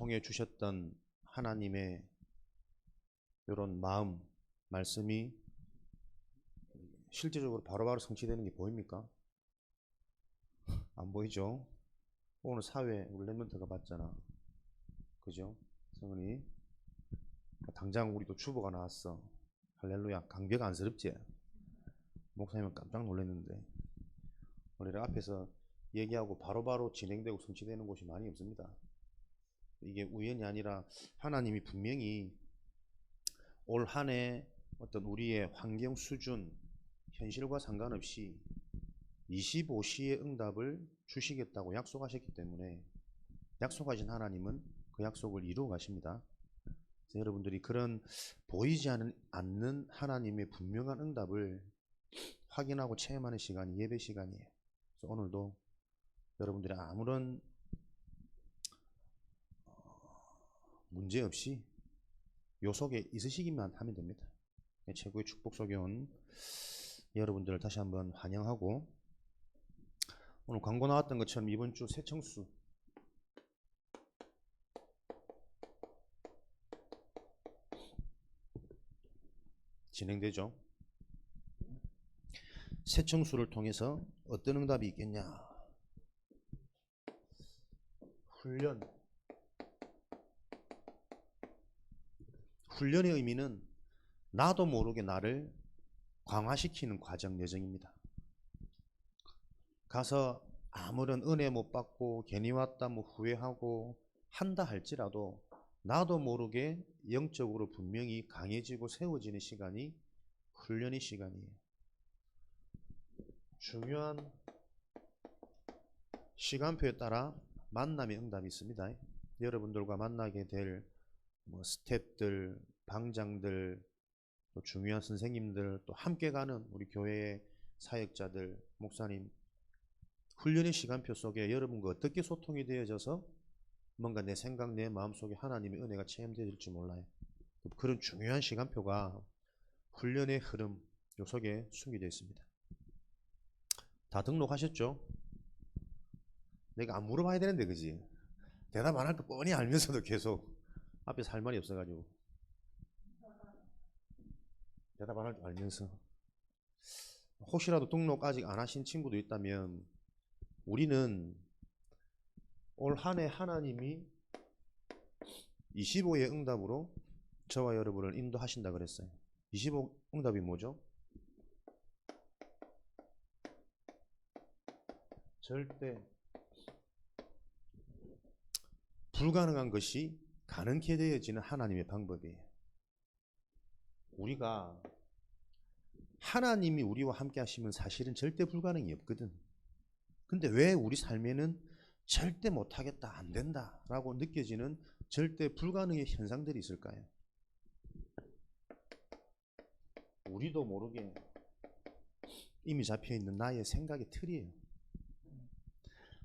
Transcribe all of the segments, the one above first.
통해 주셨던 하나님의 이런 마음, 말씀이 실제적으로 바로바로 성취되는 게 보입니까? 안 보이죠? 오늘 사회 우리 랩런트가 봤잖아. 그죠? 성은이 당장 우리도 주보가 나왔어. 할렐루야. 강배가 안쓰럽지? 목사님은 깜짝 놀랐는데 우리가 앞에서 얘기하고 바로바로 진행되고 성취되는 곳이 많이 없습니다. 이게 우연이 아니라 하나님이 분명히 올 한 해 어떤 우리의 환경 수준, 현실과 상관없이 25시의 응답을 주시겠다고 약속하셨기 때문에 약속하신 하나님은 그 약속을 이루어 가십니다. 그래서 여러분들이 그런 보이지 않는 하나님의 분명한 응답을 확인하고 체험하는 시간이 예배 시간이에요. 그래서 오늘도 여러분들이 아무런 문제 없이 요 속에 있으시기만 하면 됩니다. 최고의 축복 속에 온 여러분들을 다시 한번 환영하고, 오늘 광고 나왔던 것처럼 이번 주 새청수 진행되죠. 새청수를 통해서 어떤 응답이 있겠냐? 훈련의 의미는 나도 모르게 나를 강화시키는 과정 여정입니다. 가서 아무런 은혜 못 받고 괜히 왔다 뭐 후회하고 한다 할지라도 나도 모르게 영적으로 분명히 강해지고 세워지는 시간이 훈련의 시간이에요. 중요한 시간표에 따라 만남의 응답이 있습니다. 여러분들과 만나게 될 스태프들, 방장들, 또 중요한 선생님들, 또 함께 가는 우리 교회의 사역자들, 목사님, 훈련의 시간표 속에 여러분과 어떻게 소통이 되어져서 뭔가 내 생각, 내 마음속에 하나님의 은혜가 체험되어질지 몰라요. 그런 중요한 시간표가 훈련의 흐름 요 속에 숨겨져 있습니다. 다 등록하셨죠? 내가 안 물어봐야 되는데 그지? 대답 안 할 거 뻔히 알면서도 계속 앞에서 할 말이 없어가지고 대답 안 할 줄 알면서, 혹시라도 등록 아직 안 하신 친구도 있다면 우리는 올 한 해 하나님이 25의 응답으로 저와 여러분을 인도하신다 그랬어요. 25 응답이 뭐죠? 절대 불가능한 것이 가능케 되어지는 하나님의 방법이에요. 우리가 하나님이 우리와 함께 하시면 사실은 절대 불가능이 없거든. 근데 왜 우리 삶에는 절대 못하겠다, 안 된다 라고 느껴지는 절대 불가능의 현상들이 있을까요? 우리도 모르게 이미 잡혀있는 나의 생각의 틀이에요.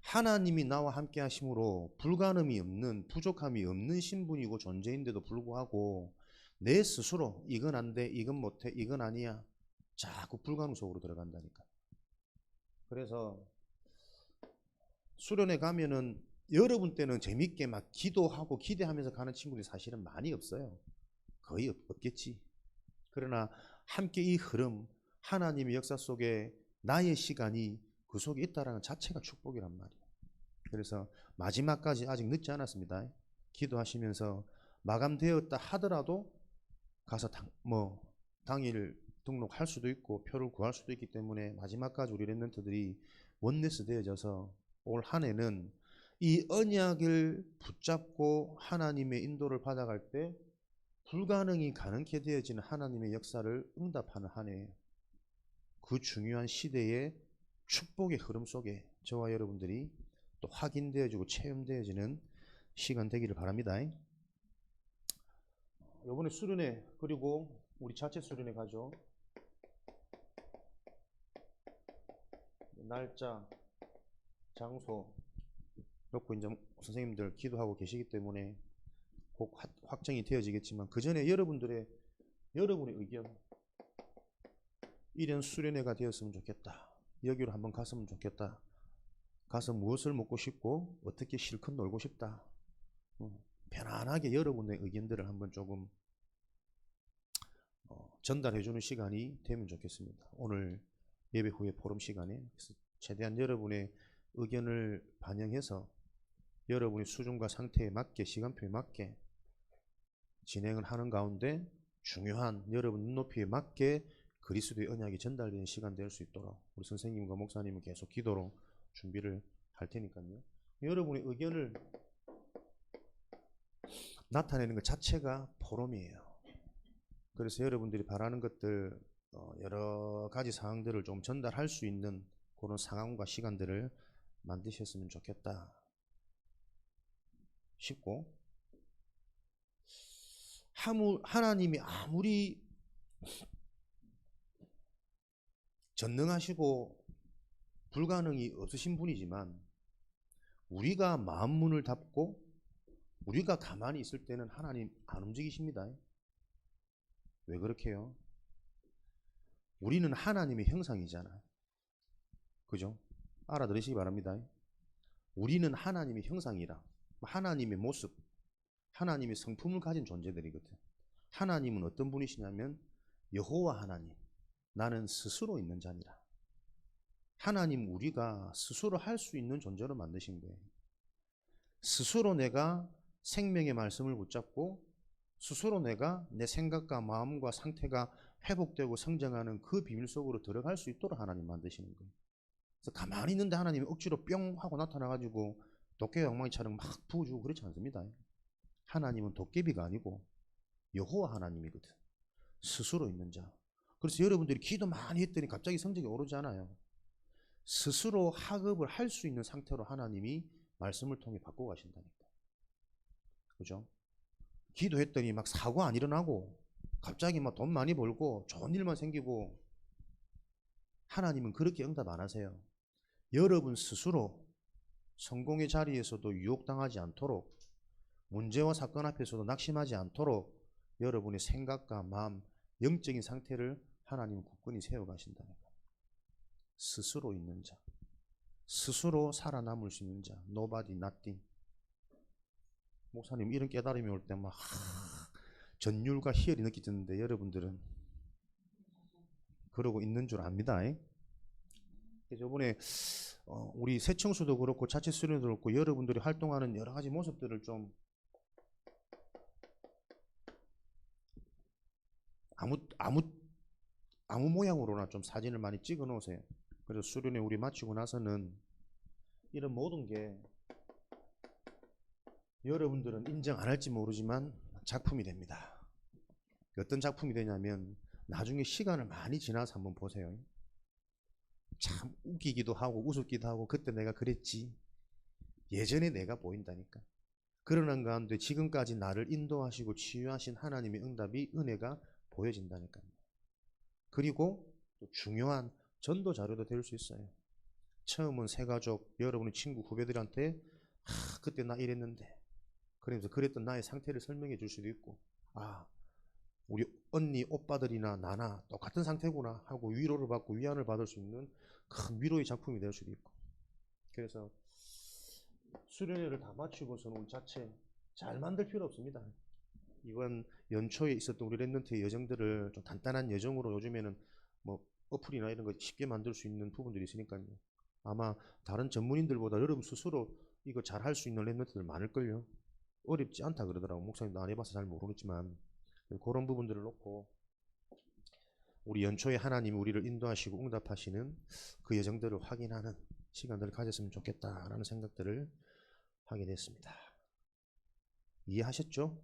하나님이 나와 함께 하심으로 불가능이 없는, 부족함이 없는 신분이고 존재인데도 불구하고 내 스스로 이건 안 돼, 이건 못해, 이건 아니야, 자꾸 불가능 속으로 들어간다니까. 그래서 수련회 가면은 여러분 때는 재밌게 막 기도하고 기대하면서 가는 친구들이 사실은 많이 없어요. 거의 없겠지. 그러나 함께 이 흐름, 하나님의 역사 속에 나의 시간이 그 속에 있다는 자체가 축복이란 말이에요. 그래서 마지막까지 아직 늦지 않았습니다. 기도하시면서 마감되었다 하더라도 가서 당일 등록할 수도 있고 표를 구할 수도 있기 때문에 마지막까지 우리 랩런트들이 원네스 되어져서 올 한 해는 이 언약을 붙잡고 하나님의 인도를 받아갈 때 불가능이 가능케 되어지는 하나님의 역사를 응답하는 한 해예요. 그 중요한 시대의 축복의 흐름 속에 저와 여러분들이 또 확인되어지고 체험되어지는 시간 되기를 바랍니다. 이번에 수련회, 그리고 우리 자체 수련회 가죠. 날짜, 장소 놓고 이제 선생님들 기도하고 계시기 때문에 곧 확정이 되어지겠지만, 그 전에 여러분의 의견, 이런 수련회가 되었으면 좋겠다, 여기로 한번 갔으면 좋겠다, 가서 무엇을 먹고 싶고 어떻게 실컷 놀고 싶다, 편안하게 여러분의 의견들을 한번 조금 전달해 주는 시간이 되면 좋겠습니다. 오늘 예배 후에 포럼 시간에 그래서 최대한 여러분의 의견을 반영해서 여러분의 수준과 상태에 맞게 시간표에 맞게 진행을 하는 가운데 중요한 여러분 눈높이에 맞게 그리스도의 언약이 전달되는 시간 될 수 있도록 우리 선생님과 목사님은 계속 기도로 준비를 할 테니까요. 여러분의 의견을 나타내는 것 자체가 포럼이에요. 그래서 여러분들이 바라는 것들 여러 가지 사항들을 좀 전달할 수 있는 그런 상황과 시간들을 만드셨으면 좋겠다 싶고, 하나님이 아무리 전능하시고 불가능이 없으신 분이지만 우리가 마음 문을 닫고 우리가 가만히 있을 때는 하나님 안 움직이십니다. 왜 그렇게요? 우리는 하나님의 형상이잖아. 그죠? 알아들으시기 바랍니다. 우리는 하나님의 형상이라, 하나님의 모습, 하나님의 성품을 가진 존재들이거든. 하나님은 어떤 분이시냐면 여호와 하나님, 나는 스스로 있는 자니라. 하나님 우리가 스스로 할 수 있는 존재로 만드신 거예요. 스스로 내가 생명의 말씀을 붙잡고 스스로 내가 내 생각과 마음과 상태가 회복되고 성장하는 그 비밀 속으로 들어갈 수 있도록 하나님 만드시는 거예요. 그래서 가만히 있는데 하나님이 억지로 뿅 하고 나타나가지고 도깨비 엉망이처럼 막 부어주고 그렇지 않습니다. 하나님은 도깨비가 아니고 여호와 하나님이거든. 스스로 있는 자. 그래서 여러분들이 기도 많이 했더니 갑자기 성적이 오르지 않아요. 스스로 학업을 할 수 있는 상태로 하나님이 말씀을 통해 바꾸고 가신다니까. 그죠? 기도했더니 막 사고 안 일어나고 갑자기 막 돈 많이 벌고 좋은 일만 생기고, 하나님은 그렇게 응답 안 하세요. 여러분 스스로 성공의 자리에서도 유혹당하지 않도록, 문제와 사건 앞에서도 낙심하지 않도록 여러분의 생각과 마음, 영적인 상태를 하나님은 굳건히 세워가신다니까. 스스로 있는 자, 스스로 살아남을 수 있는 자, nobody, nothing. 목사님 이런 깨달음이 올 때 막 전율과 희열이 느껴지는데 여러분들은 그러고 있는 줄 압니다. 저번에 우리 새청수도 그렇고 자체 수련도 그렇고 여러분들이 활동하는 여러 가지 모습들을 좀 아무 모양으로나 좀 사진을 많이 찍어 놓으세요. 그래서 수련회 우리 마치고 나서는 이런 모든 게 여러분들은 인정 안 할지 모르지만 작품이 됩니다. 어떤 작품이 되냐면 나중에 시간을 많이 지나서 한번 보세요. 참 웃기기도 하고 우습기도 하고 그때 내가 그랬지, 예전에 내가 보인다니까. 그러는 가운데 지금까지 나를 인도하시고 치유하신 하나님의 응답이, 은혜가 보여진다니까요. 그리고 또 중요한 전도 자료도 될 수 있어요. 처음은 새가족, 여러분의 친구, 후배들한테 그때 나 이랬는데, 그러면서 그랬던 나의 상태를 설명해 줄 수도 있고, 우리 언니, 오빠들이나 나나 똑같은 상태구나 하고 위로를 받고 위안을 받을 수 있는 큰 위로의 작품이 될 수도 있고. 그래서 수련회를 다 마치고서는 우리 자체 잘 만들 필요 없습니다. 이번 연초에 있었던 우리 랩런트의 여정들을 좀 간단한 여정으로, 요즘에는 뭐 어플이나 이런 거 쉽게 만들 수 있는 부분들이 있으니까요. 아마 다른 전문인들보다 여러분 스스로 이거 잘 할 수 있는 랩런트들 많을걸요. 어렵지 않다 그러더라고. 목사님도 안 해봐서 잘 모르겠지만 그런 부분들을 놓고 우리 연초에 하나님이 우리를 인도하시고 응답하시는 그 여정들을 확인하는 시간들을 가졌으면 좋겠다라는 생각들을 하게 됐습니다. 이해하셨죠?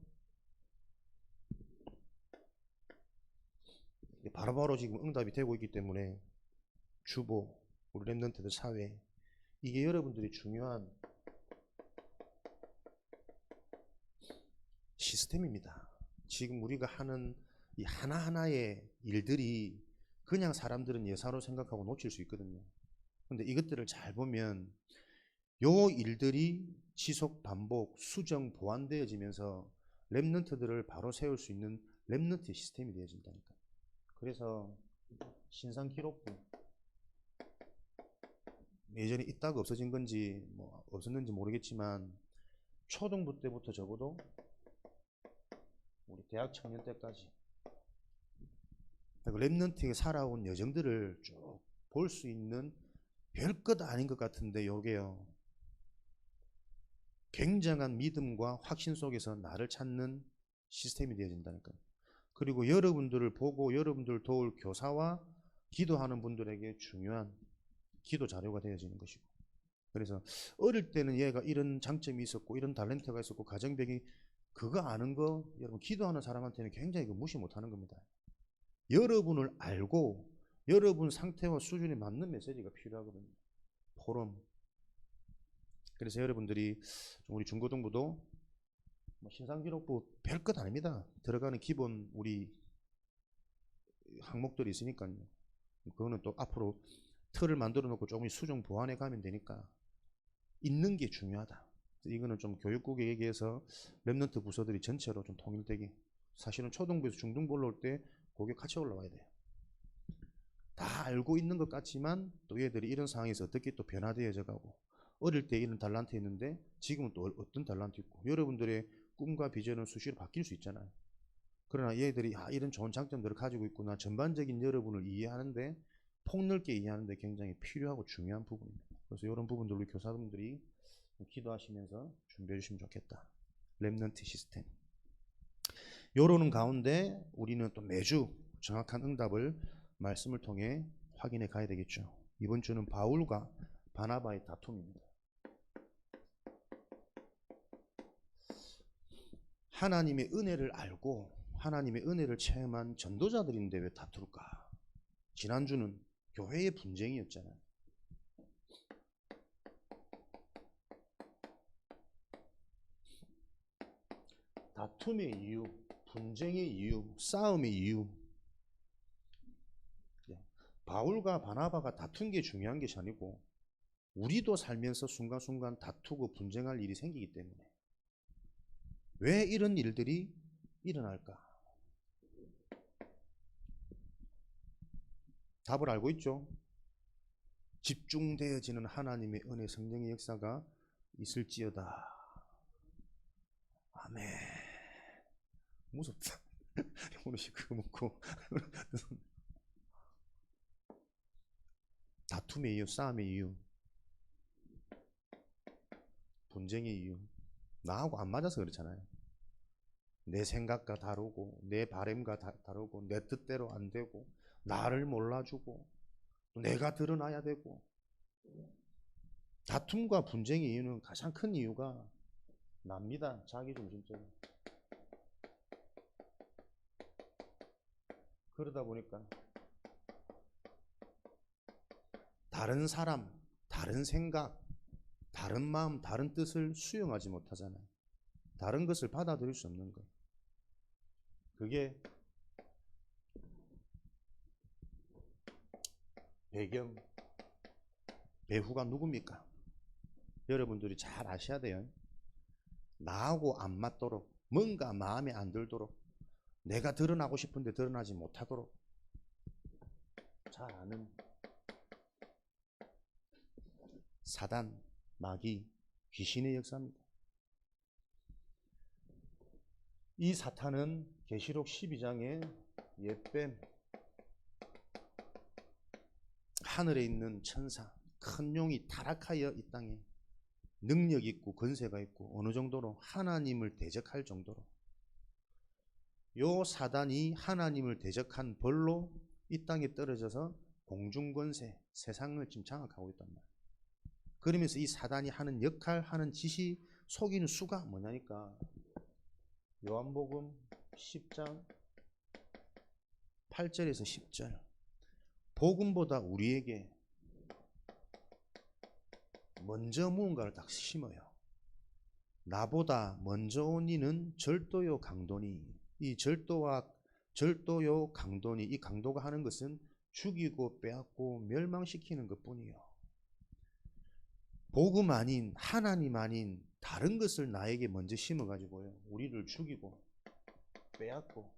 바로바로 지금 응답이 되고 있기 때문에 주보, 우리 랩런트들 사회, 이게 여러분들이 중요한 시스템입니다. 지금 우리가 하는 이 하나하나의 일들이 그냥 사람들은 예사로 생각하고 놓칠 수 있거든요. 근데 이것들을 잘 보면 요 일들이 지속 반복 수정 보완되어지면서 랩런트들을 바로 세울 수 있는 랩런트 시스템이 되어진다니까. 그래서 신상 기록부 예전에 있다가 없어진 건지 뭐 없었는지 모르겠지만 초등부 때부터 적어도 우리 대학 청년 때까지. 렘넌트에 살아온 여정들을 쭉 볼 수 있는 별것 아닌 것 같은데 요게요. 굉장한 믿음과 확신 속에서 나를 찾는 시스템이 되어진다니까요. 그리고 여러분들을 보고 여러분들 도울 교사와 기도하는 분들에게 중요한 기도 자료가 되어지는 것이고. 그래서 어릴 때는 얘가 이런 장점이 있었고 이런 탤런트가 있었고 가정벽이 그거 아는 거 여러분 기도하는 사람한테는 굉장히 무시 못하는 겁니다. 여러분을 알고 여러분 상태와 수준에 맞는 메시지가 필요하거든요. 포럼. 그래서 여러분들이 우리 중고등부도 신상기록부 별것 아닙니다. 들어가는 기본 우리 항목들이 있으니까요. 그거는 또 앞으로 틀을 만들어 놓고 조금 수정 보완해 가면 되니까 있는 게 중요하다. 이거는 좀 교육국에 얘기해서 랩넌트 부서들이 전체로 좀 통일되게. 사실은 초등부에서 중등부 올라올 때 그게 같이 올라와야 돼요. 다 알고 있는 것 같지만 또 얘들이 이런 상황에서 어떻게 또 변화되어져 가고, 어릴 때 이런 달란트 있는데 지금은 또 어떤 달란트 있고, 여러분들의 꿈과 비전은 수시로 바뀔 수 있잖아요. 그러나 얘들이 이런 좋은 장점들을 가지고 있구나, 전반적인 여러분을 이해하는데, 폭넓게 이해하는데 굉장히 필요하고 중요한 부분입니다. 그래서 이런 부분들 우리 교사분들이 기도하시면서 준비해 주시면 좋겠다. 렘넌트 시스템. 요러는 가운데 우리는 또 매주 정확한 응답을 말씀을 통해 확인해 가야 되겠죠. 이번 주는 바울과 바나바의 다툼입니다. 하나님의 은혜를 알고 하나님의 은혜를 체험한 전도자들인데 왜 다툴까? 지난주는 교회의 분쟁이었잖아요. 다툼의 이유, 분쟁의 이유, 싸움의 이유. 바울과 바나바가 다툰 게 중요한 것이 아니고 우리도 살면서 순간순간 다투고 분쟁할 일이 생기기 때문에 왜 이런 일들이 일어날까? 답을 알고 있죠? 집중되어지는 하나님의 은혜 성령의 역사가 있을지어다. 아멘. 무섭다. 오늘씩 그거 먹고 다툼의 이유, 싸움의 이유, 분쟁의 이유, 나하고 안 맞아서 그렇잖아요. 내 생각과 다르고 내 바램과 다르고 내 뜻대로 안 되고 나를 몰라주고 내가 드러나야 되고. 다툼과 분쟁의 이유는 가장 큰 이유가 납니다. 자기중심적으로. 그러다 보니까 다른 사람, 다른 생각, 다른 마음, 다른 뜻을 수용하지 못하잖아요. 다른 것을 받아들일 수 없는 거예요. 그게 배경, 배후가 누굽니까? 여러분들이 잘 아셔야 돼요. 나하고 안 맞도록, 뭔가 마음에 안 들도록, 내가 드러나고 싶은데 드러나지 못하도록 잘 아는 사단, 마귀, 귀신의 역사입니다. 이 사탄은 계시록 12장에 옛뱀, 하늘에 있는 천사, 큰 용이 타락하여 이 땅에 능력 있고 권세가 있고 어느 정도로 하나님을 대적할 정도로, 요 사단이 하나님을 대적한 벌로 이 땅에 떨어져서 공중권세, 세상을 지금 장악하고 있단 말이에요. 그러면서 이 사단이 하는 역할, 하는 짓이 속이는 수가 뭐냐니까, 요한복음 10장 8절에서 10절. 복음보다 우리에게 먼저 무언가를 딱 심어요. 나보다 먼저 온 이는 절도요 강도니. 이 절도요 강도니, 이 강도가 하는 것은 죽이고 빼앗고 멸망시키는 것뿐이요. 복음 아닌, 하나님 아닌 다른 것을 나에게 먼저 심어가지고요, 우리를 죽이고 빼앗고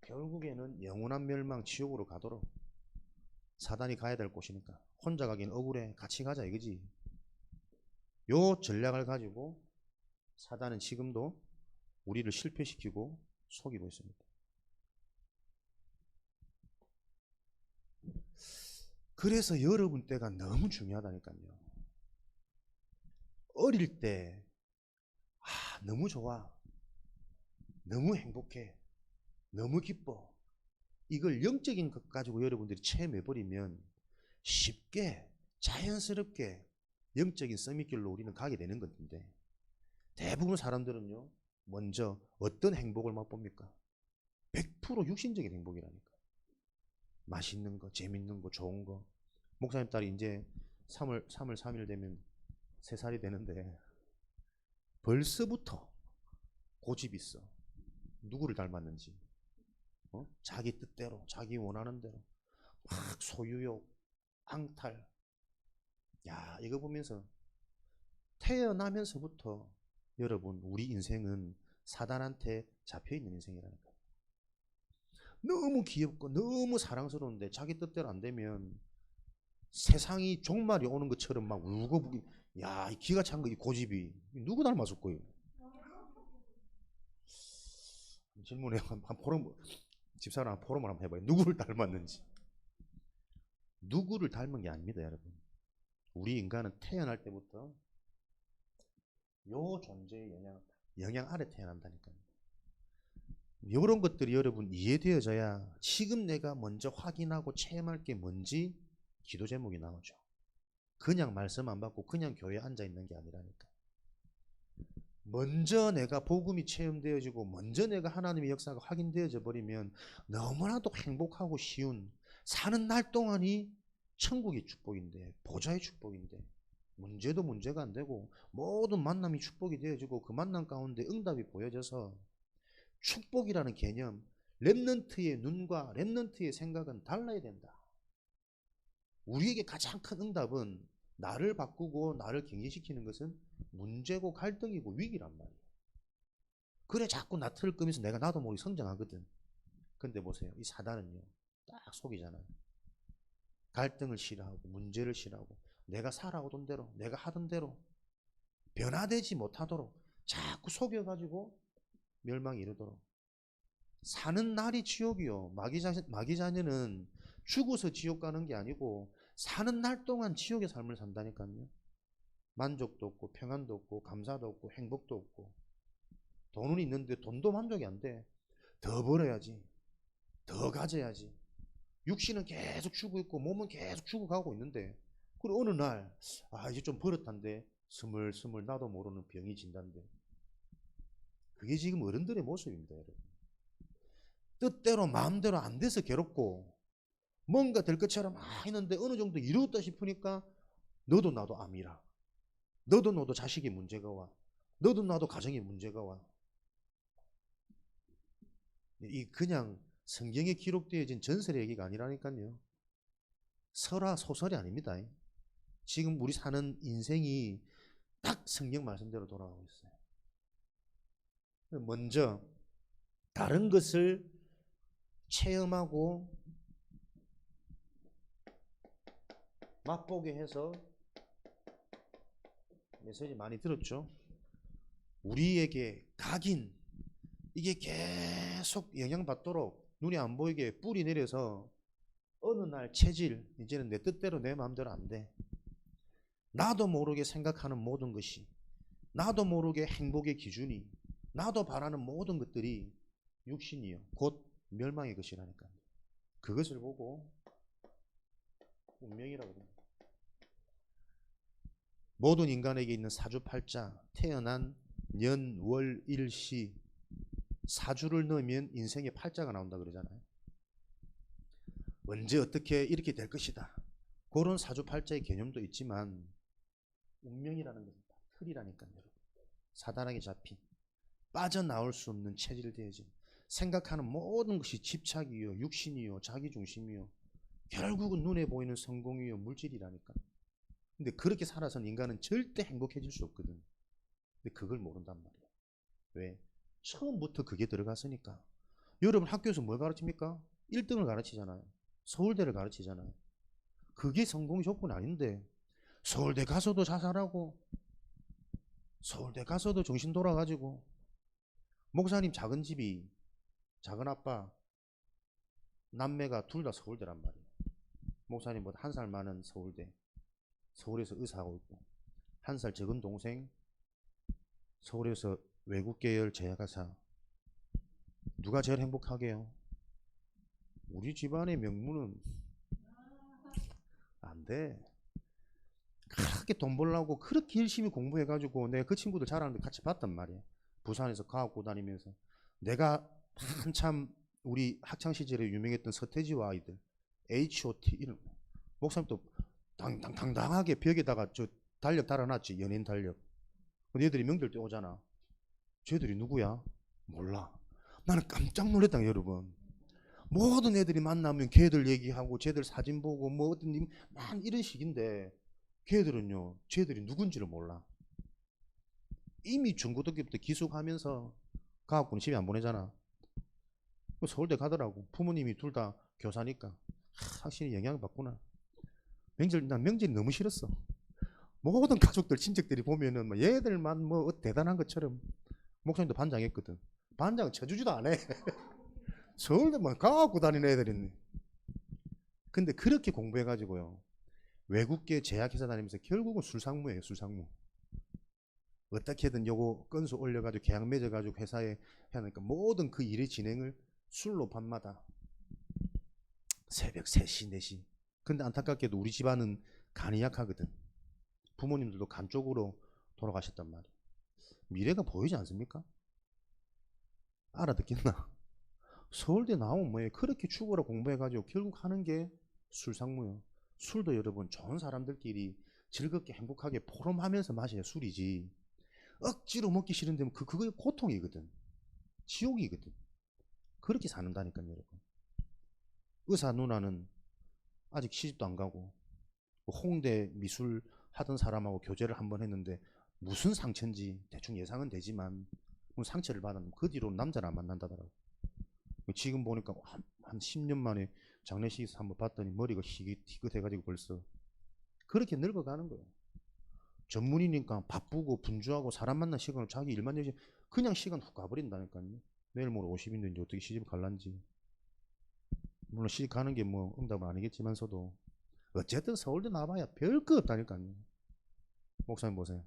결국에는 영원한 멸망, 지옥으로 가도록 사단이 가야 될 곳이니까 혼자 가긴 억울해, 같이 가자 이거지. 요 전략을 가지고 사단은 지금도 우리를 실패시키고 속이고 있습니다. 그래서 여러분 때가 너무 중요하다니까요. 어릴 때 너무 좋아, 너무 행복해, 너무 기뻐, 이걸 영적인 것 가지고 여러분들이 체험해버리면 쉽게 자연스럽게 영적인 서밋길로 우리는 가게 되는 건데, 대부분 사람들은요 먼저 어떤 행복을 맛봅니까? 100% 육신적인 행복이라니까. 맛있는 거, 재밌는 거, 좋은 거. 목사님 딸이 이제 3월 3일 되면 3살이 되는데 벌써부터 고집이 있어. 누구를 닮았는지. 자기 뜻대로, 자기 원하는 대로 막 소유욕, 앙탈. 야, 이거 보면서 태어나면서부터 여러분, 우리 인생은 사단한테 잡혀있는 인생이라니까. 너무 귀엽고 너무 사랑스러운데 자기 뜻대로 안 되면 세상이 종말이 오는 것처럼 막 울고불고. 야, 이 기가 찬 거, 이 고집이 누구 닮았을 거예요? 질문에 한 포럼, 집사람 포럼을 한번 해봐요. 누구를 닮았는지. 누구를 닮은 게 아닙니다, 여러분. 우리 인간은 태어날 때부터 요 존재의 영향 아래 태어난다니까요. 이런 것들이 여러분 이해되어져야 지금 내가 먼저 확인하고 체험할 게 뭔지 기도 제목이 나오죠. 그냥 말씀 안 받고 그냥 교회에 앉아 있는 게 아니라니까. 먼저 내가 복음이 체험되어지고 먼저 내가 하나님의 역사가 확인되어져 버리면 너무나도 행복하고 쉬운, 사는 날 동안이 천국의 축복인데, 보좌의 축복인데, 문제도 문제가 안 되고 모든 만남이 축복이 되어지고 그 만남 가운데 응답이 보여져서 축복이라는 개념, 렘넌트의 눈과 렘넌트의 생각은 달라야 된다. 우리에게 가장 큰 응답은 나를 바꾸고 나를 갱신시키는 것은 문제고 갈등이고 위기란 말이에요. 그래 자꾸 나 틀을 끄면서 내가 나도 모르게 성장하거든. 근데 보세요, 이 사단은요 딱 속이잖아요. 갈등을 싫어하고 문제를 싫어하고 내가 살아오던 대로, 내가 하던 대로 변화되지 못하도록 자꾸 속여가지고 멸망에 이르도록. 사는 날이 지옥이요. 마귀 자녀는 죽어서 지옥 가는 게 아니고 사는 날 동안 지옥의 삶을 산다니까요. 만족도 없고 평안도 없고 감사도 없고 행복도 없고. 돈은 있는데 돈도 만족이 안 돼. 더 벌어야지, 더 가져야지. 육신은 계속 죽어있고 몸은 계속 죽어가고 있는데, 그리고 어느 날 이제 좀 버릇한데 스물스물 나도 모르는 병이 진단데. 그게 지금 어른들의 모습입니다, 여러분. 뜻대로 마음대로 안 돼서 괴롭고 뭔가 될 것처럼 했는데 어느 정도 이루었다 싶으니까 너도 나도 암이라, 너도 나도 자식이 문제가 와, 너도 나도 가정에 문제가 와. 이 그냥 성경에 기록되어진 전설의 얘기가 아니라니까요. 설화 소설이 아닙니다. 지금 우리 사는 인생이 딱 성경 말씀대로 돌아가고 있어요. 먼저 다른 것을 체험하고 맛보게 해서, 메시지 많이 들었죠? 우리에게 각인, 이게 계속 영향받도록 눈이 안 보이게 뿌리 내려서 어느 날 체질, 이제는 내 뜻대로 내 마음대로 안 돼. 나도 모르게 생각하는 모든 것이, 나도 모르게 행복의 기준이, 나도 바라는 모든 것들이 육신이요 곧 멸망의 것이라니까. 그것을 보고 운명이라고 합니다. 모든 인간에게 있는 사주팔자, 태어난 년, 월, 일, 시, 사주를 넣으면 인생의 팔자가 나온다 그러잖아요. 언제 어떻게 이렇게 될 것이다, 그런 사주팔자의 개념도 있지만 운명이라는 것은 틀이라니까요. 사단에게 잡힌, 빠져나올 수 없는 체질되어진, 생각하는 모든 것이 집착이요 육신이요 자기중심이요 결국은 눈에 보이는 성공이요 물질이라니까. 근데 그렇게 살아서는 인간은 절대 행복해질 수 없거든. 근데 그걸 모른단 말이야. 왜? 처음부터 그게 들어갔으니까. 여러분 학교에서 뭘 가르칩니까? 1등을 가르치잖아요. 서울대를 가르치잖아요. 그게 성공 조건 아닌데 서울대 가서도 자살하고 서울대 가서도 정신 돌아가지고, 목사님 작은 집이 작은 아빠 남매가 둘 다 서울대란 말이에요. 목사님보다 한 살 많은 서울대, 서울에서 의사하고 있고, 한 살 적은 동생 서울에서 외국 계열 제약회사. 누가 제일 행복하게요? 우리 집안의 명문은 안 돼. 그렇게 돈 벌려고 그렇게 열심히 공부해가지고 내가 그 친구들 자라는 데 같이 봤단 말이야. 부산에서 과학고 다니면서 내가 한참 우리 학창 시절에 유명했던 서태지와 아이들 H.O.T 이런 목사님 또 당당하게 벽에다가 저 달력 달아놨지. 연예인 달력. 근데 얘들이 명절 때 오잖아. 쟤들이 누구야? 몰라. 나는 깜짝 놀랐다 여러분. 모든 애들이 만나면 걔들 얘기하고 쟤들 사진 보고 뭐 어떤 난 이런 식인데 걔들은요 쟤들이 누군지를 몰라. 이미 중고등학교 때 기숙하면서 가학고는 집에 안 보내잖아. 서울대 가더라고. 부모님이 둘 다 교사니까 확실히 영향을 받구나. 난 명절이 너무 싫었어. 모든 가족들 친척들이 보면은 뭐 얘들만 뭐 대단한 것처럼. 목사님도 반장했거든. 반장은 쳐주지도 않아. 서울대만 가갖고 다니는 애들 있네. 근데 그렇게 공부해가지고요 외국계 제약회사 다니면서 결국은 술상무예요. 술상무. 어떻게든 요거 건수 올려가지고 계약 맺어가지고 회사에 해야 하니까 모든 그 일의 진행을 술로 밤마다 새벽 3시 4시. 근데 안타깝게도 우리 집안은 간이 약하거든. 부모님들도 간 쪽으로 돌아가셨단 말이에요. 미래가 보이지 않습니까? 알아듣겠나? 서울대 나오면 뭐예요? 그렇게 죽어라 공부해가지고 결국 하는 게 술상무요. 술도 여러분 좋은 사람들끼리 즐겁게 행복하게 포럼하면서 마셔야 술이지. 억지로 먹기 싫은데 그거 고통이거든. 지옥이거든. 그렇게 사는다니까요 여러분. 의사 누나는 아직 시집도 안 가고 홍대 미술 하던 사람하고 교제를 한번 했는데 무슨 상처인지 대충 예상은 되지만 상처를 받았는데 그 뒤로 남자를 안 만난다더라고. 지금 보니까 한 10년 만에 장례식에서 한번 봤더니 머리가 희끗해가지고 벌써 그렇게 늙어가는 거예요. 전문이니까 바쁘고 분주하고 사람 만날 시간을 자기 일만 내지 그냥 시간 훅 가버린다니까요. 내일 모레 50인데 어떻게 시집 갈란지. 물론 시집 가는 게 뭐 응답은 아니겠지만서도 어쨌든 서울대 나와봐야 별거 없다니까요. 목사님 보세요.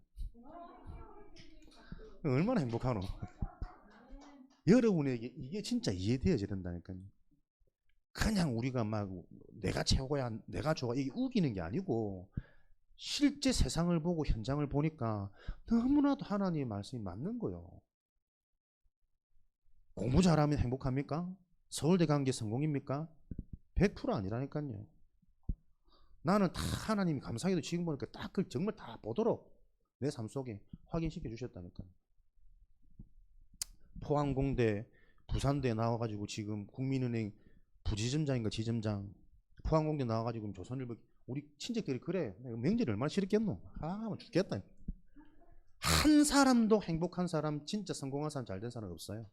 얼마나 행복하노. 여러분에게 이게 진짜 이해되어야 된다니까요. 그냥 우리가 막 내가 최고야 내가 좋아 이게 우기는 게 아니고 실제 세상을 보고 현장을 보니까 너무나도 하나님의 말씀이 맞는 거예요. 공부 잘하면 행복합니까? 서울대 간 게 성공입니까? 100% 아니라니까요. 나는 다 하나님이 감사하게도 지금 보니까 딱 그걸 정말 다 보도록 내 삶 속에 확인시켜 주셨다니까요. 포항공대, 부산대 나와가지고 지금 국민은행 부지점장인가 지점장, 포항공대 나와가지고 조선일보 우리 친척들이 그래 명절이 얼마나 싫었겠노. 뭐 죽겠다. 한 사람도 행복한 사람 진짜 성공한 사람 잘된 사람 없어요.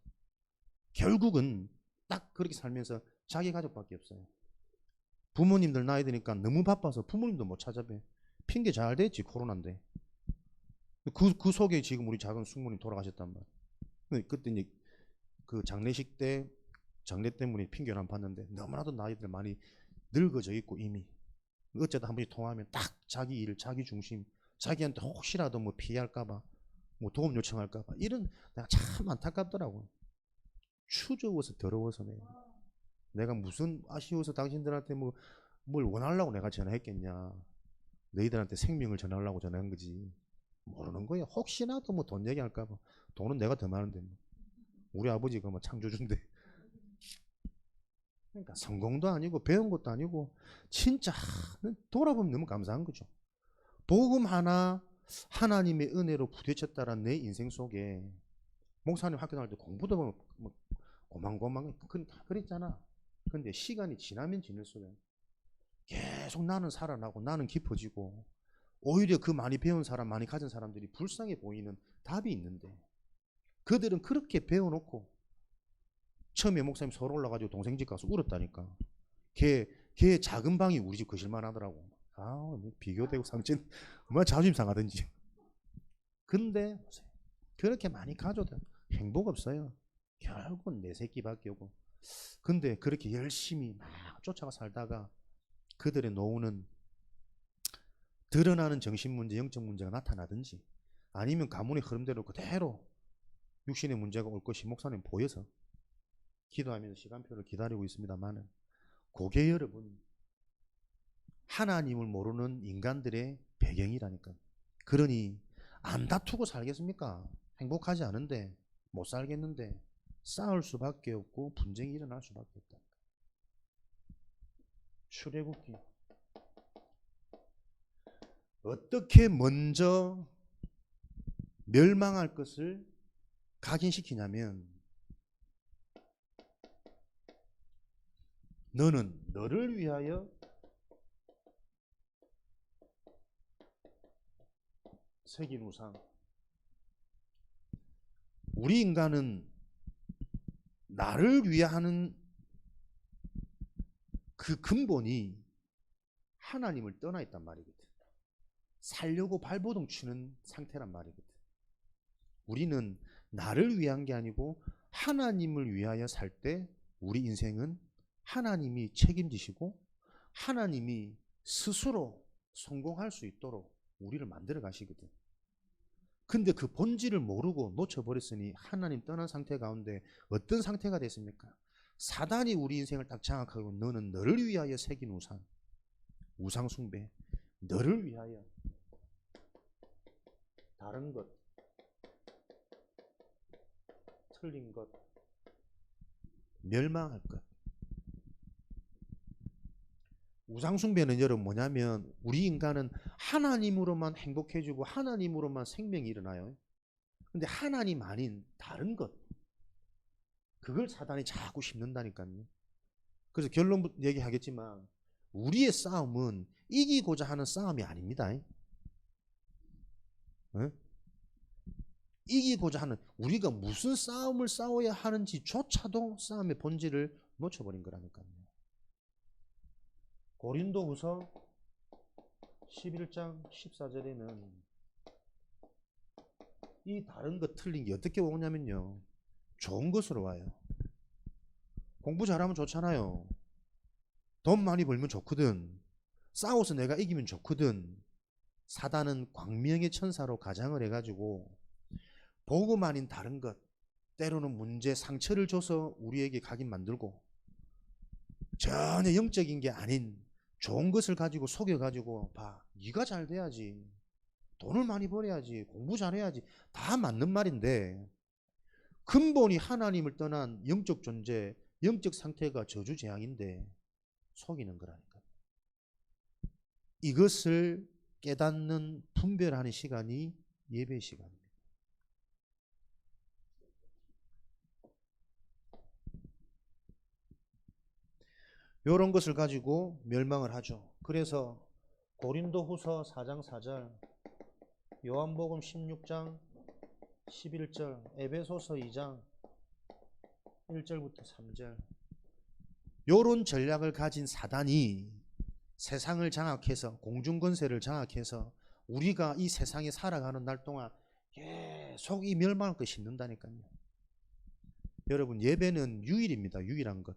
결국은 딱 그렇게 살면서 자기 가족밖에 없어요. 부모님들 나이 드니까 너무 바빠서 부모님도 못 찾아뵈. 핑계 잘 댔지 코로나인데. 그 속에 지금 우리 작은 숙모님 돌아가셨단 말이에요. 그때 이제 그 장례식 때 장례 때문에 핑계를 안 봤는데 너무나도 나이들 많이 늙어져 있고 이미 어쩌다 한 번씩 통화하면 딱 자기 일 자기 중심 자기한테 혹시라도 뭐 피할까봐 뭐 도움 요청할까봐 이런 내가 참 안타깝더라고. 추저워서 더러워서 내가 무슨 아쉬워서 당신들한테 뭐 뭘 원하려고 내가 전화했겠냐. 너희들한테 생명을 전하려고 전화한 거지. 모르는 거야. 혹시나도 뭐 돈 얘기할까봐. 돈은 내가 더 많은데 뭐. 우리 아버지가 뭐 창조주인데. 그러니까 성공도 아니고 배운 것도 아니고 진짜 돌아보면 너무 감사한 거죠. 복음 하나 하나님의 은혜로 부딪혔다란 내 인생 속에 목사님 학교 다닐 때 공부도 뭐 고만고만 그랬잖아. 근데 시간이 지나면 지날수록 계속 나는 살아나고 나는 깊어지고 오히려 그 많이 배운 사람 많이 가진 사람들이 불쌍해 보이는 답이 있는데 그들은 그렇게 배워놓고 처음에 목사님 서울 올라가지고 동생 집 가서 울었다니까. 걔 작은 방이 우리 집 거실만 하더라고. 비교되고 상처 얼마나 자존심 상하든지. 근데 그렇게 많이 가져도 행복 없어요. 결국은 내 새끼밖에 없고. 근데 그렇게 열심히 막 쫓아가 살다가 그들의 노후는 드러나는 정신문제, 영적 문제가 나타나든지 아니면 가문의 흐름대로 그대로 육신의 문제가 올 것이 목사님 보여서 기도하면서 시간표를 기다리고 있습니다만은, 그게 여러분 하나님을 모르는 인간들의 배경이라니까. 그러니 안 다투고 살겠습니까? 행복하지 않은데, 못 살겠는데 싸울 수밖에 없고 분쟁이 일어날 수밖에 없다. 출애굽기 어떻게 먼저 멸망할 것을 각인시키냐면, 너는 너를 위하여 새긴 우상. 우리 인간은 나를 위하는 그 근본이 하나님을 떠나 있단 말이거든. 살려고 발버둥 치는 상태란 말이거든. 우리는 나를 위한 게 아니고 하나님을 위하여 살 때 우리 인생은 하나님이 책임지시고 하나님이 스스로 성공할 수 있도록 우리를 만들어 가시거든. 근데 그 본질을 모르고 놓쳐버렸으니 하나님 떠난 상태 가운데 어떤 상태가 됐습니까? 사단이 우리 인생을 딱 장악하고, 너는 너를 위하여 새긴 우상, 우상 숭배, 너를 위하여 다른 것, 틀린 것, 멸망할 것. 우상숭배는 여러분 뭐냐면, 우리 인간은 하나님으로만 행복해지고 하나님으로만 생명이 일어나요. 근데 하나님 아닌 다른 것, 그걸 사단이 자꾸 심는다니까요. 그래서 결론 얘기하겠지만 우리의 싸움은 이기고자 하는 싸움이 아닙니다. 이기고자 하는, 우리가 무슨 싸움을 싸워야 하는지조차도 싸움의 본질을 놓쳐버린 거라니까요. 고린도후서 11장 14절에는 이 다른 것 틀린 게 어떻게 오냐면요, 좋은 것으로 와요. 공부 잘하면 좋잖아요. 돈 많이 벌면 좋거든. 싸워서 내가 이기면 좋거든. 사단은 광명의 천사로 가장을 해가지고 복음 아닌 다른 것, 때로는 문제, 상처를 줘서 우리에게 각인 만들고, 전혀 영적인 게 아닌 좋은 것을 가지고 속여가지고, 봐, 네가 잘 돼야지, 돈을 많이 벌어야지, 공부 잘해야지, 다 맞는 말인데 근본이 하나님을 떠난 영적 존재, 영적 상태가 저주재앙인데 속이는 거라니까. 이것을 깨닫는, 분별하는 시간이 예배 시간입니다. 이런 것을 가지고 멸망을 하죠. 그래서 고린도후서 4장 4절, 요한복음 16장 11절, 에베소서 2장 1절부터 3절, 요런 전략을 가진 사단이 세상을 장악해서, 공중권세를 장악해서 우리가 이 세상에 살아가는 날 동안 계속 이 멸망할 것 심는다니까요. 여러분, 예배는 유일입니다. 유일한 것.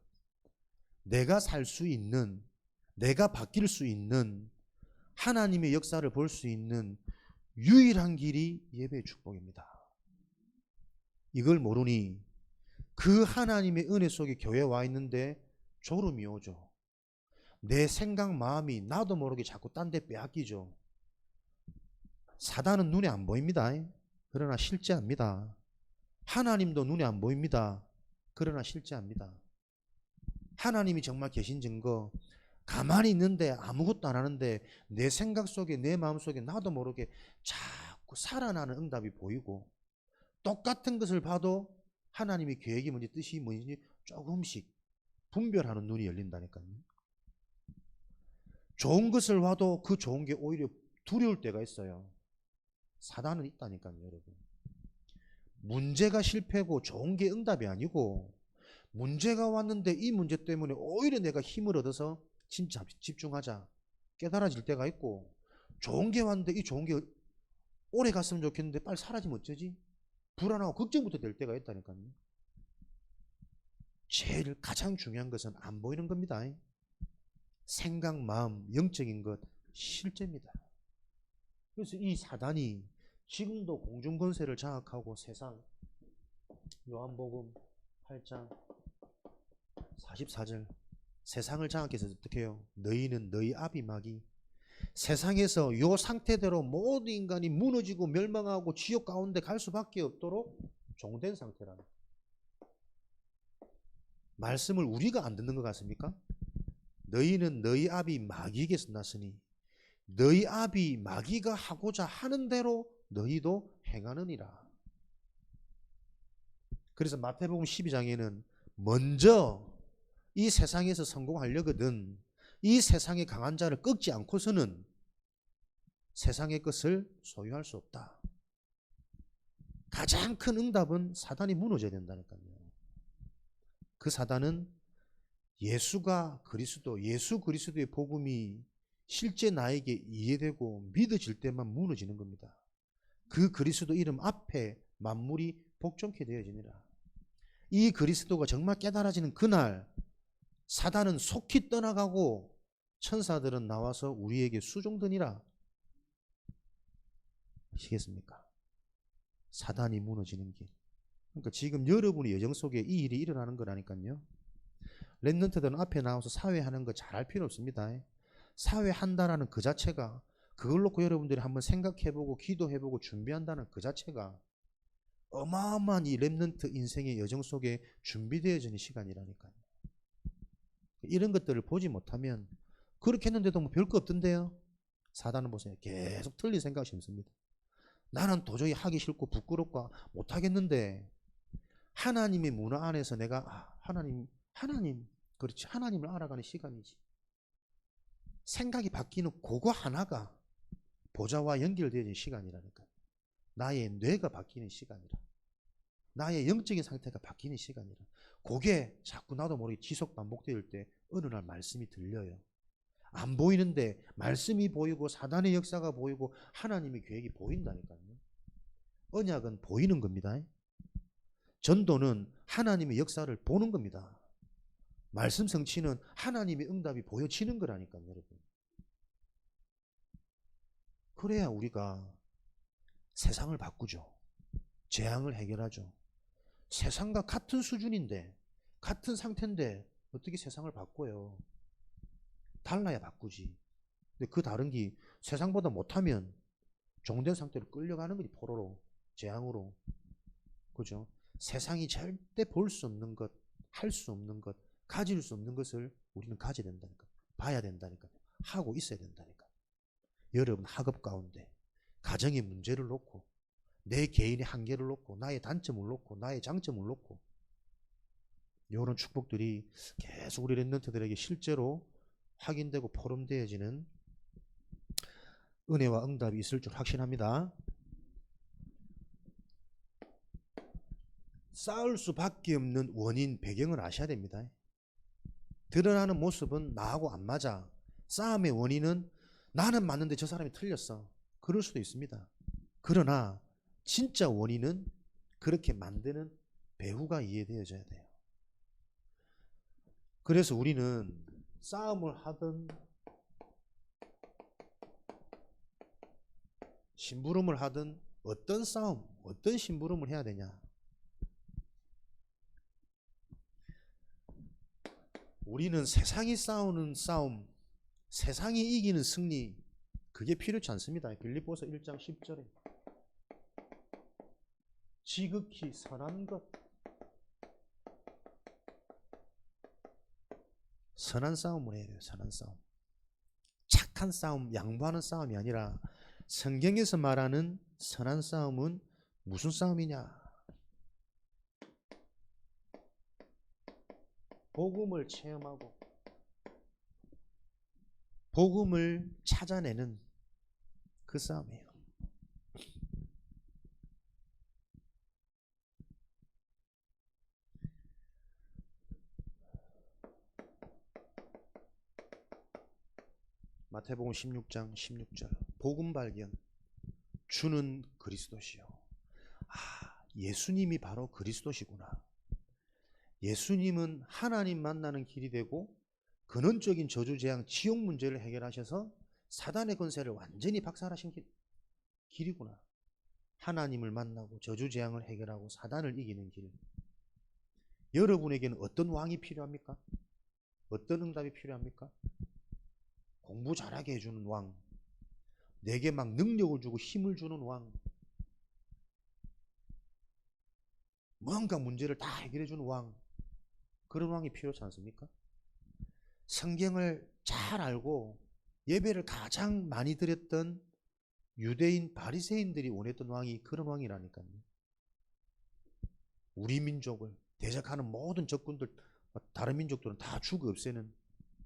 내가 살 수 있는, 내가 바뀔 수 있는, 하나님의 역사를 볼 수 있는 유일한 길이 예배의 축복입니다. 이걸 모르니 그 하나님의 은혜 속에 교회에 와 있는데 졸음이 오죠. 내 생각, 마음이 나도 모르게 자꾸 딴 데 빼앗기죠. 사단은 눈에 안 보입니다. 그러나 실제합니다. 하나님도 눈에 안 보입니다. 그러나 실제합니다. 하나님이 정말 계신 증거, 가만히 있는데 아무것도 안 하는데 내 생각 속에, 내 마음 속에 나도 모르게 자꾸 살아나는 응답이 보이고, 똑같은 것을 봐도 하나님의 계획이 뭔지, 뜻이 뭔지 조금씩 분별하는 눈이 열린다니까요. 좋은 것을 봐도 그 좋은 게 오히려 두려울 때가 있어요. 사단은 있다니까요, 여러분. 문제가 실패고 좋은 게 응답이 아니고, 문제가 왔는데 이 문제 때문에 오히려 내가 힘을 얻어서 진짜 집중하자, 깨달아질 때가 있고, 좋은 게 왔는데 이 좋은 게 오래 갔으면 좋겠는데 빨리 사라지면 어쩌지? 불안하고 걱정부터 될 때가 있다니까요. 제일 가장 중요한 것은 안 보이는 겁니다. 생각, 마음, 영적인 것, 실제입니다. 그래서 이 사단이 지금도 공중권세를 장악하고 세상, 요한복음 8장 44절, 세상을 장악해서 어떻게 해요? 너희는 너희 아비 마귀. 세상에서 요 상태대로 모든 인간이 무너지고 멸망하고 지옥 가운데 갈 수밖에 없도록 종된 상태라는 말씀을 우리가 안 듣는 것 같습니까? 너희는 너희 아비 마귀에게서 났으니 너희 아비 마귀가 하고자 하는 대로 너희도 행하느니라. 그래서 마태복음 12장에는 먼저 이 세상에서 성공하려거든 이 세상의 강한 자를 꺾지 않고서는 세상의 것을 소유할 수 없다. 가장 큰 응답은 사단이 무너져야 된다니까요. 그 사단은 예수가 그리스도, 예수 그리스도의 복음이 실제 나에게 이해되고 믿어질 때만 무너지는 겁니다. 그 그리스도 이름 앞에 만물이 복종케 되어지니라. 이 그리스도가 정말 깨달아지는 그날 사단은 속히 떠나가고 천사들은 나와서 우리에게 수종드니라. 아시겠습니까? 사단이 무너지는 길. 그러니까 지금 여러분의 여정 속에 이 일이 일어나는 거라니까요. 랩런트들은 앞에 나와서 사회하는 거 잘할 필요 없습니다. 사회한다라는 그 자체가 그걸 놓고 여러분들이 한번 생각해보고 기도해보고 준비한다는 그 자체가 어마어마한 이 랩런트 인생의 여정 속에 준비되어지는 시간이라니까요. 이런 것들을 보지 못하면 그렇게 했는데도 뭐 별거 없던데요. 사단은 보세요. 계속 틀린 생각이 심습니다. 나는 도저히 하기 싫고 부끄럽고 못하겠는데 하나님의 문화 안에서 내가 하나님 그렇지 하나님을 알아가는 시간이지. 생각이 바뀌는 그거 하나가 보좌와 연결되어진 시간이라니까. 나의 뇌가 바뀌는 시간이라. 나의 영적인 상태가 바뀌는 시간이라. 그게 자꾸 나도 모르게 지속 반복될 때 어느 날 말씀이 들려요. 안 보이는데 말씀이 보이고 사단의 역사가 보이고 하나님의 계획이 보인다니까요. 언약은 보이는 겁니다. 전도는 하나님의 역사를 보는 겁니다. 말씀 성취는 하나님의 응답이 보여지는 거라니까요, 여러분. 그래야 우리가 세상을 바꾸죠. 재앙을 해결하죠. 세상과 같은 수준인데, 같은 상태인데 어떻게 세상을 바꿔요? 달라야 바꾸지. 근데 그 다른 게 세상보다 못하면 종된 상태로 끌려가는 거지. 포로로, 재앙으로. 그죠? 세상이 절대 볼 수 없는 것, 할 수 없는 것, 가질 수 없는 것을 우리는 가져야 된다니까. 봐야 된다니까. 하고 있어야 된다니까. 여러분 학업 가운데 가정의 문제를 놓고 내 개인의 한계를 놓고 나의 단점을 놓고 나의 장점을 놓고 이런 축복들이 계속 우리 랩런트들에게 실제로 확인되고 포럼되어지는 은혜와 응답이 있을 줄 확신합니다. 싸울 수밖에 없는 원인, 배경을 아셔야 됩니다. 드러나는 모습은 나하고 안 맞아. 싸움의 원인은 나는 맞는데 저 사람이 틀렸어. 그럴 수도 있습니다. 그러나 진짜 원인은 그렇게 만드는 배후가 이해되어져야 돼요. 그래서 우리는 싸움을 하든 심부름을 하든 어떤 싸움, 어떤 심부름을 해야 되냐. 우리는 세상이 싸우는 싸움, 세상이 이기는 승리, 그게 필요치 않습니다. 빌립보서 1장 10절에 지극히 선한 것, 선한 싸움을 해야 돼요. 선한 싸움. 착한 싸움, 양보하는 싸움이 아니라 성경에서 말하는 선한 싸움은 무슨 싸움이냐? 복음을 체험하고 복음을 찾아내는 그 싸움이에요. 마태복음 16장 16절 복음 발견 주는 그리스도시요. 아, 예수님이 바로 그리스도시구나. 예수님은 하나님 만나는 길이 되고 근원적인 저주 재앙 지옥 문제를 해결하셔서 사단의 권세를 완전히 박살하신 길이구나. 하나님을 만나고 저주 재앙을 해결하고 사단을 이기는 길. 여러분에게는 어떤 왕이 필요합니까? 어떤 응답이 필요합니까? 공부 잘하게 해주는 왕, 내게 막 능력을 주고 힘을 주는 왕, 뭔가 문제를 다 해결해 주는 왕, 그런 왕이 필요하지 않습니까? 성경을 잘 알고 예배를 가장 많이 드렸던 유대인 바리새인들이 원했던 왕이 그런 왕이라니까요. 우리 민족을 대적하는 모든 적군들, 다른 민족들은 다 죽어 없애는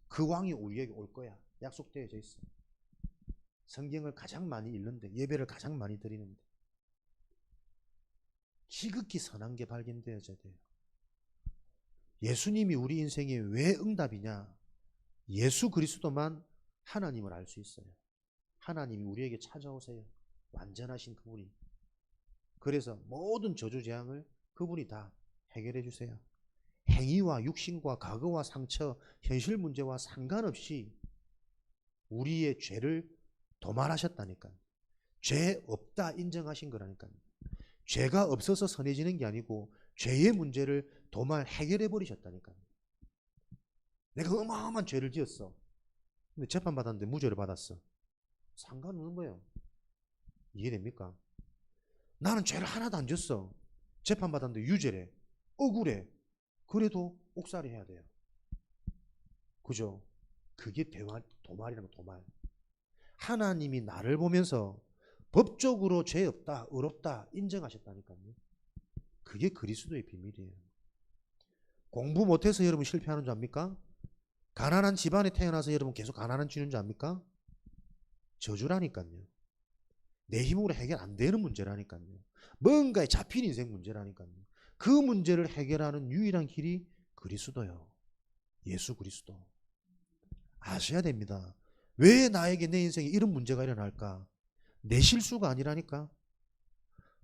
그 왕이 우리에게 올 거야. 약속되어져 있어. 성경을 가장 많이 읽는데, 예배를 가장 많이 드리는데 지극히 선한 게 발견되어져야 돼요. 예수님이 우리 인생에 왜 응답이냐? 예수 그리스도만 하나님을 알 수 있어요. 하나님이 우리에게 찾아오세요. 완전하신 그분이. 그래서 모든 저주 재앙을 그분이 다 해결해 주세요. 행위와 육신과 과거와 상처, 현실 문제와 상관없이 우리의 죄를 도말하셨다니까요. 죄 없다 인정하신 거라니까요. 죄가 없어서 선해지는 게 아니고 죄의 문제를 도말 해결해 버리셨다니까요. 내가 어마어마한 죄를 지었어. 근데 재판받았는데 무죄를 받았어. 상관없는 거예요. 이해됩니까? 나는 죄를 하나도 안 졌어. 재판받았는데 유죄래. 억울해. 그래도 옥살이 해야 돼요. 그죠? 그게 도말이라는 도말. 하나님이 나를 보면서 법적으로 죄 없다, 의롭다 인정하셨다니까요. 그게 그리스도의 비밀이에요. 공부 못해서 여러분 실패하는 줄 압니까? 가난한 집안에 태어나서 여러분 계속 가난한 쥐는 줄 압니까? 저주라니까요. 내 힘으로 해결 안 되는 문제라니까요. 뭔가에 잡힌 인생 문제라니까요. 그 문제를 해결하는 유일한 길이 그리스도요. 예수 그리스도. 아셔야 됩니다. 왜 나에게 내 인생에 이런 문제가 일어날까? 내 실수가 아니라니까.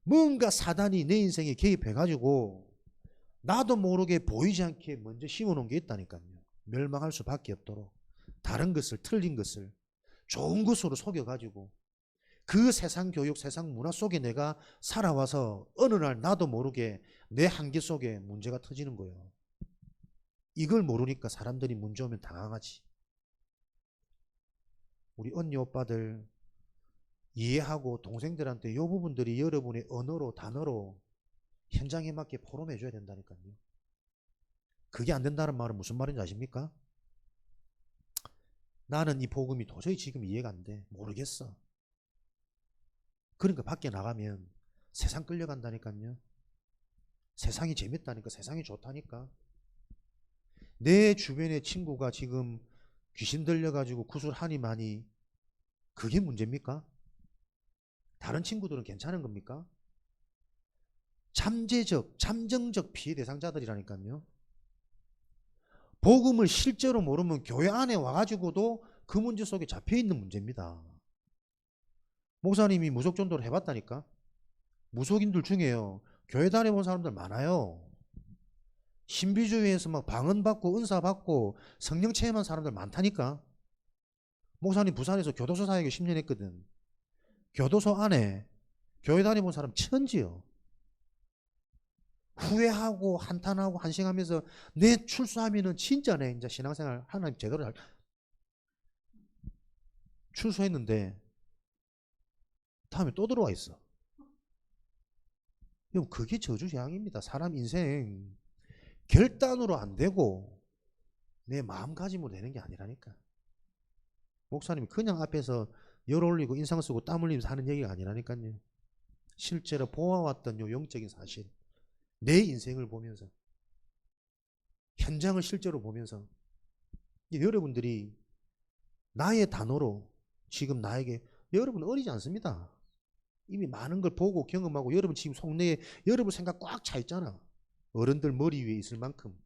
뭔가 사단이 내 인생에 개입해가지고 나도 모르게 보이지 않게 먼저 심어놓은 게 있다니까요. 멸망할 수밖에 없도록 다른 것을, 틀린 것을 좋은 것으로 속여가지고 그 세상 교육, 세상 문화 속에 내가 살아와서 어느 날 나도 모르게 내 한계 속에 문제가 터지는 거예요. 이걸 모르니까 사람들이 문제 오면 당황하지. 우리 언니 오빠들 이해하고 동생들한테 이 부분들이 여러분의 언어로, 단어로 현장에 맞게 포럼해 줘야 된다니까요. 그게 안 된다는 말은 무슨 말인지 아십니까? 나는 이 복음이 도저히 지금 이해가 안 돼. 모르겠어. 그러니까 밖에 나가면 세상 끌려간다니까요. 세상이 재밌다니까. 세상이 좋다니까. 내 주변의 친구가 지금 귀신 들려가지고 구술하니 많이 그게 문제입니까? 다른 친구들은 괜찮은 겁니까? 잠정적 피해 대상자들이라니까요. 복음을 실제로 모르면 교회 안에 와가지고도 그 문제 속에 잡혀있는 문제입니다. 목사님이 무속전도를 해봤다니까. 무속인들 중에요, 교회 다녀본 사람들 많아요. 신비주의에서 막 방언받고 은사받고 성령 체험한 사람들 많다니까. 목사님 부산에서 교도소 사역에 10년 했거든. 교도소 안에 교회 다녀본 사람 천지요. 후회하고 한탄하고 한심하면서 내 출소하면은 진짜 내 이제 신앙생활 하나님 제대로 잘 출소했는데 다음에 또 들어와 있어. 여러분 그게 저주 재앙입니다. 사람 인생 결단으로 안 되고 내 마음가짐으로 되는 게 아니라니까. 목사님이 그냥 앞에서 열 올리고 인상 쓰고 땀 흘리면서 하는 얘기가 아니라니까요. 실제로 보아왔던 요 영적인 사실, 내 인생을 보면서, 현장을 실제로 보면서 여러분들이 나의 단어로 지금 나에게, 여러분 어리지 않습니다. 이미 많은 걸 보고 경험하고 여러분 지금 속내에 여러분 생각 꽉 차 있잖아. 어른들 머리 위에 있을 만큼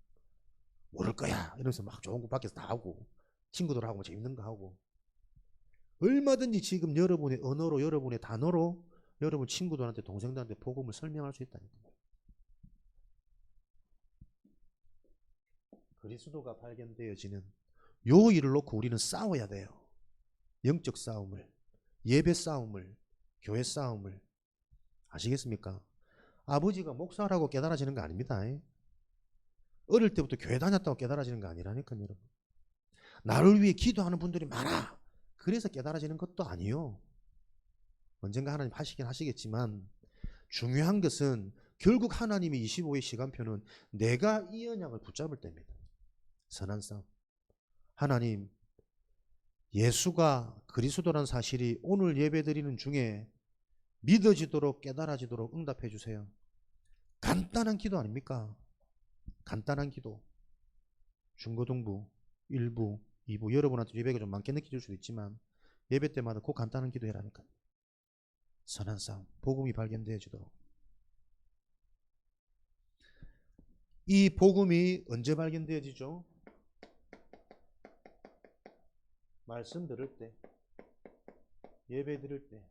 모를 거야 이러면서 막 좋은 거 밖에서 다 하고 친구들하고 뭐 재밌는 거 하고 얼마든지 지금 여러분의 언어로, 여러분의 단어로 여러분 친구들한테 동생들한테 복음을 설명할 수 있다니까요. 그리스도가 발견되어지는 요 일을 놓고 우리는 싸워야 돼요. 영적 싸움을, 예배 싸움을, 교회 싸움을. 아시겠습니까? 아버지가 목사라고 깨달아지는 거 아닙니다. 어릴 때부터 교회 다녔다고 깨달아지는 거 아니라니까요, 여러분. 나를 위해 기도하는 분들이 많아. 그래서 깨달아지는 것도 아니요. 언젠가 하나님 하시긴 하시겠지만 중요한 것은 결국 하나님의 25의 시간표는 내가 이 언약을 붙잡을 때입니다. 선한 싸움. 하나님, 예수가 그리스도란 사실이 오늘 예배드리는 중에 믿어지도록 깨달아지도록 응답해 주세요. 간단한 기도 아닙니까? 간단한 기도. 중고등부 1부, 2부 여러분한테 예배가 좀 많게 느껴질 수도 있지만 예배 때마다 꼭 간단한 기도 해라니까요. 선한 싸움, 복음이 발견되어지도록. 이 복음이 언제 발견되어지죠? 말씀 들을 때, 예배 드릴 때.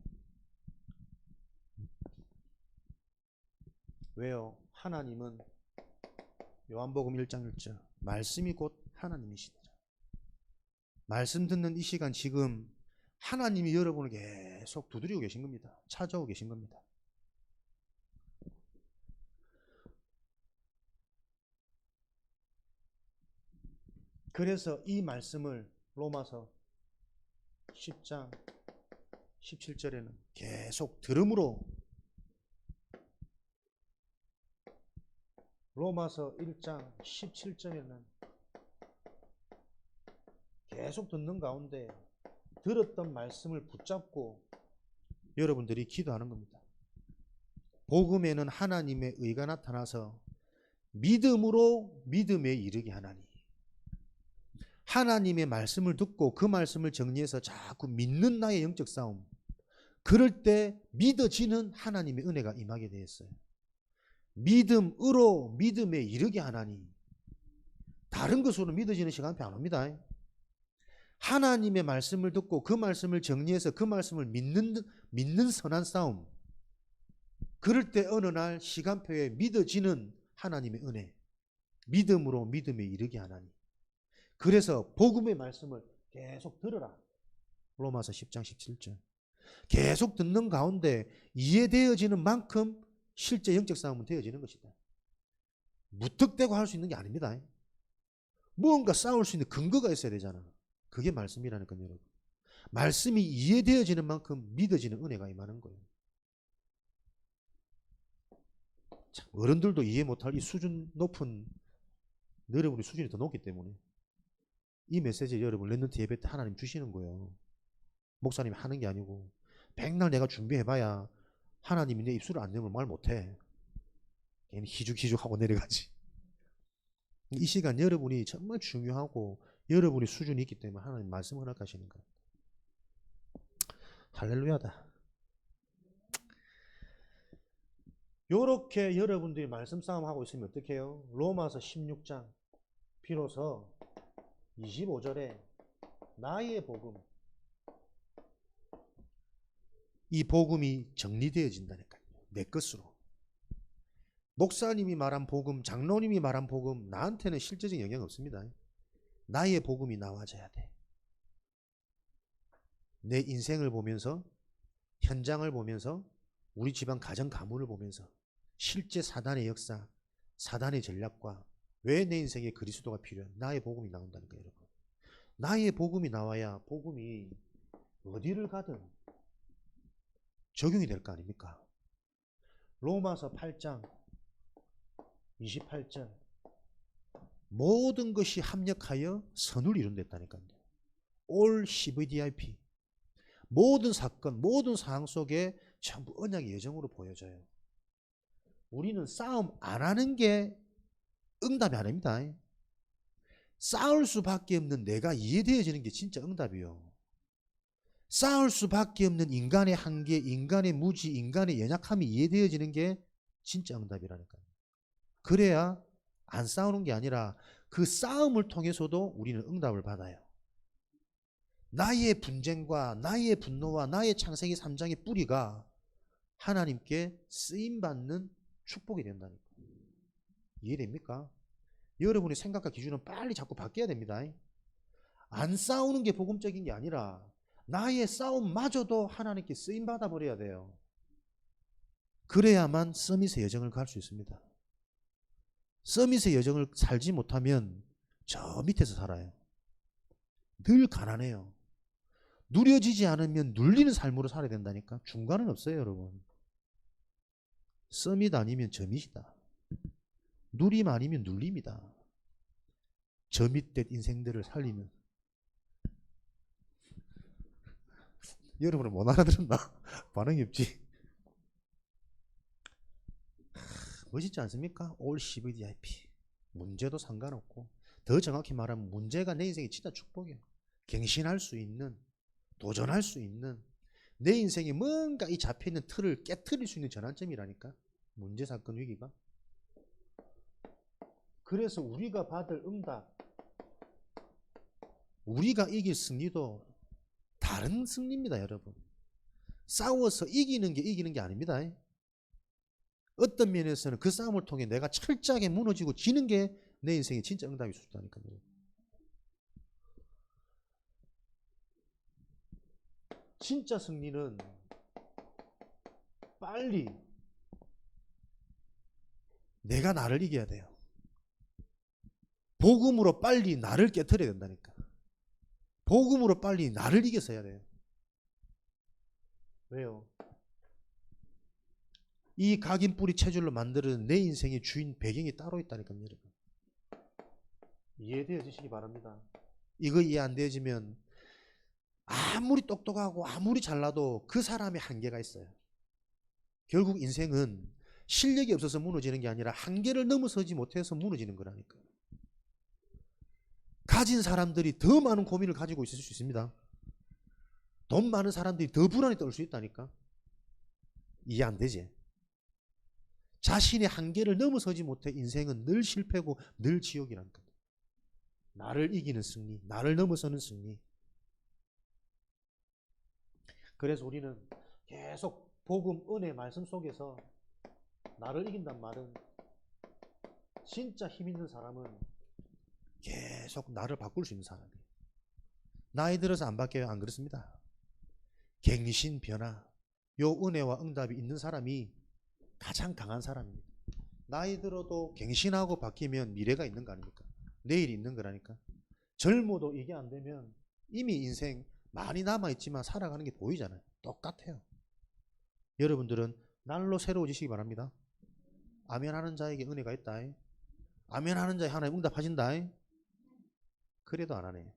왜요? 하나님은 요한복음 1장 1절 말씀이 곧 하나님이시더라. 말씀 듣는 이 시간 지금 하나님이 여러분을 계속 두드리고 계신 겁니다. 찾아오고 계신 겁니다. 그래서 이 말씀을 로마서 10장 17절에는 계속 들음으로, 로마서 1장 17절에는 계속 듣는 가운데 들었던 말씀을 붙잡고 여러분들이 기도하는 겁니다. 복음에는 하나님의 의가 나타나서 믿음으로 믿음에 이르게 하나니, 하나님의 말씀을 듣고 그 말씀을 정리해서 자꾸 믿는 나의 영적 싸움, 그럴 때 믿어지는 하나님의 은혜가 임하게 되었어요. 믿음으로 믿음에 이르게 하나니, 다른 것으로 믿어지는 시간표 안 옵니다. 하나님의 말씀을 듣고 그 말씀을 정리해서 그 말씀을 믿는 선한 싸움, 그럴 때 어느 날 시간표에 믿어지는 하나님의 은혜, 믿음으로 믿음에 이르게 하나니. 그래서 복음의 말씀을 계속 들어라. 로마서 10장 17절. 계속 듣는 가운데 이해되어지는 만큼 실제 영적 싸움은 되어지는 것이다. 무턱대고 할 수 있는 게 아닙니다. 무언가 싸울 수 있는 근거가 있어야 되잖아. 그게 말씀이라니까요, 여러분. 말씀이 이해되어지는 만큼 믿어지는 은혜가 임하는 거예요. 참, 어른들도 이해 못할 이 수준 높은, 여러분의 수준이 더 높기 때문에 이 메시지 여러분 랩런트 예배 때 하나님 주시는 거예요. 목사님이 하는 게 아니고, 백날 내가 준비해봐야 하나님이 내 입술을 안 열면 말 못해. 괜히 희죽희죽하고 내려가지. 이 시간 여러분이 정말 중요하고 여러분의 수준이 있기 때문에 하나님 말씀을 허락하시는 거예요. 할렐루야다. 요렇게 여러분들이 말씀 싸움하고 있으면 어떻게 해요? 로마서 16장 비로소 25절에 나의 복음, 이 복음이 정리되어진다니까요. 내 것으로. 목사님이 말한 복음, 장로님이 말한 복음, 나한테는 실제적인 영향 없습니다. 나의 복음이 나와져야 돼. 내 인생을 보면서, 현장을 보면서, 우리 집안 가정 가문을 보면서 실제 사단의 역사, 사단의 전략과 왜 내 인생에 그리스도가 필요한 나의 복음이 나온다니까 여러분. 나의 복음이 나와야 복음이 어디를 가든 적용이 될 거 아닙니까? 로마서 8장 28절 모든 것이 합력하여 선을 이룬댔다니까요. All CVDIP. 모든 사건, 모든 상황 속에 전부 언약의 예정으로 보여져요. 우리는 싸움 안 하는 게 응답이 아닙니다. 싸울 수밖에 없는 내가 이해되어지는 게 진짜 응답이요. 싸울 수밖에 없는 인간의 한계, 인간의 무지, 인간의 연약함이 이해되어지는 게 진짜 응답이라니까요. 그래야 안 싸우는 게 아니라 그 싸움을 통해서도 우리는 응답을 받아요. 나의 분쟁과 나의 분노와 나의 창세기 3장의 뿌리가 하나님께 쓰임받는 축복이 된다니까. 이해됩니까? 여러분의 생각과 기준은 빨리 자꾸 바뀌어야 됩니다. 안 싸우는 게 복음적인 게 아니라 나의 싸움마저도 하나님께 쓰임받아 버려야 돼요. 그래야만 서밋의 여정을 갈 수 있습니다. 서밋의 여정을 살지 못하면 저 밑에서 살아요. 늘 가난해요. 누려지지 않으면 눌리는 삶으로 살아야 된다니까. 중간은 없어요, 여러분. 서밋 아니면 저밋이다. 누림 아니면 눌림이다. 저밋된 인생들을 살리면. 여러분은 못 알아들었나? 반응이 없지. 멋있지 않습니까? 올 CVDIP. 문제도 상관없고, 더 정확히 말하면 문제가 내 인생에 진짜 축복이에요. 갱신할 수 있는, 도전할 수 있는, 내 인생에 뭔가 이 잡혀있는 틀을 깨트릴 수 있는 전환점이라니까. 문제, 사건, 위기가. 그래서 우리가 받을 응답, 우리가 이길 승리도 다른 승리입니다, 여러분. 싸워서 이기는 게 아닙니다. 어떤 면에서는 그 싸움을 통해 내가 철저하게 무너지고 지는 게 내 인생의 진짜 응답일 수 있다니까요. 진짜 승리는 빨리 내가 나를 이겨야 돼요. 복음으로 빨리 나를 깨트려야 된다니까. 복음으로 빨리 나를 이겨서 해야 돼요. 왜요? 이 각인뿌리 체질로 만드는 내 인생의 주인 배경이 따로 있다니까요, 여러분. 이해되어지시기 바랍니다. 이거 이해 안 되어지면 아무리 똑똑하고 아무리 잘나도 그 사람의 한계가 있어요. 결국 인생은 실력이 없어서 무너지는 게 아니라 한계를 넘어서지 못해서 무너지는 거라니까. 가진 사람들이 더 많은 고민을 가지고 있을 수 있습니다. 돈 많은 사람들이 더 불안에 떨 수 있다니까. 이해 안 되지? 자신의 한계를 넘어서지 못해 인생은 늘 실패고 늘 지옥이라니까. 나를 이기는 승리, 나를 넘어서는 승리. 그래서 우리는 계속 복음, 은혜, 말씀 속에서 나를 이긴단 말은 진짜 힘 있는 사람은 계속 나를 바꿀 수 있는 사람이에요. 나이 들어서 안 바뀌어요? 안 그렇습니다. 갱신, 변화, 요 은혜와 응답이 있는 사람이 가장 강한 사람입니다. 나이 들어도 갱신하고 바뀌면 미래가 있는 거 아닙니까? 내일이 있는 거라니까. 젊어도 이게 안 되면 이미 인생 많이 남아있지만 살아가는 게 보이잖아요. 똑같아요. 여러분들은 날로 새로워지시기 바랍니다. 아멘 하는 자에게 은혜가 있다. 아멘 하는 자에 하나님 응답하신다. 그래도 안 하네.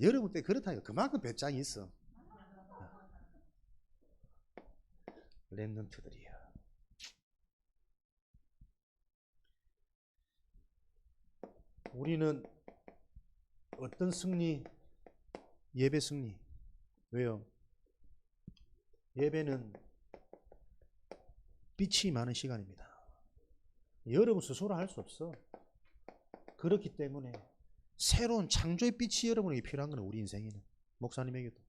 여러분 때 그렇다니까. 그만큼 배짱이 있어. 랩런트들이야. 우리는 어떤 승리? 예배 승리. 왜요? 예배는 빛이 많은 시간입니다. 여러분 스스로 할 수 없어. 그렇기 때문에 새로운 창조의 빛이 여러분에게 필요한 건 우리 인생에는, 목사님에게도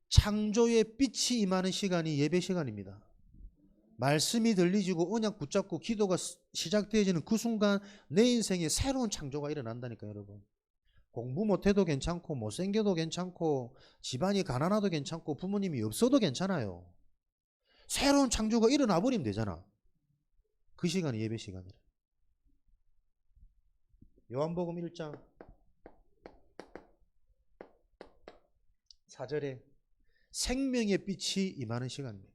창조의 빛이 임하는 시간이 예배 시간입니다. 말씀이 들리지고 언약 붙잡고 기도가 시작되어지는 그 순간 내 인생에 새로운 창조가 일어난다니까요, 여러분. 공부 못해도 괜찮고 못생겨도 괜찮고 집안이 가난해도 괜찮고 부모님이 없어도 괜찮아요. 새로운 창조가 일어나 버리면 되잖아. 그 시간이 예배 시간이라. 요한복음 1장 4절에 생명의 빛이 임하는 시간입니다.